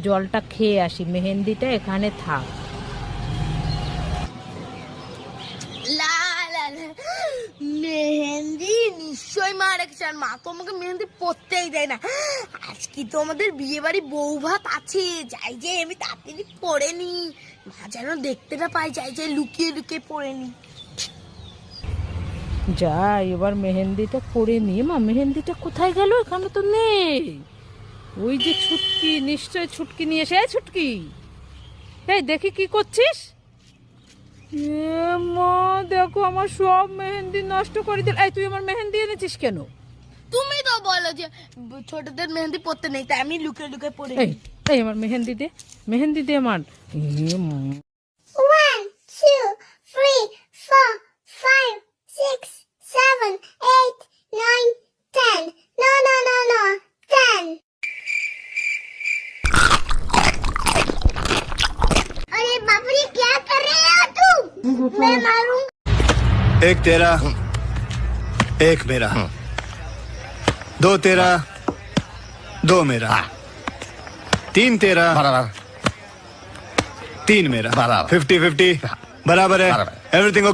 জলটা খেয়ে আসি, মেহেন্দিটা এখানে থাক। মেহেন্দি নিশ্চয়ই মা রেখেছে, আর মা তো আমাকে মেহেন্দি পরতেই দেয় না। আজকে তো আমাদের বিয়ে বাড়ি বউ ভাত আছে, যাই যাই আমি তাড়াতাড়ি পরে নি, মা যেন দেখতে না পাই, যাই যাই লুকিয়ে লুকিয়ে পরে নি। যা এবার মেহেন্দিটা পরে নিয়ে, মা মেহেন্দিটা কোথায় গেল? এখানে তো নেই। ওই যে ছুটকি, নিশ্চয় ছুটকি নিয়ে এসে। ছুটকি, এই দেখি কি করছিস? এ মা, দেখো আমার সব মেহেন্দি নষ্ট করে দিল। এই তুই আমার মেহেন্দি এনেছিস কেন? তুমি তো বলো যে ছোটদের মেহেন্দি পরতে নেই, তাই আমি লুকিয়ে লুকিয়ে পরে এই এই আমার মেহেন্দি দে, মেহেন্দি দে আমার। এ মা, 1, 2, 3, 4, 5, 6, 7, 8, 9, 10. No, 10. अरे बाप रे, क्या कर रहे हो तुम? मैं मारूंगा। एक तेरा, एक मेरा, दो तेरा, दो मेरा, तीन तेरा, बराबर। तीन मेरा, बराबर। 50-50 बराबर है। एवरीथिंग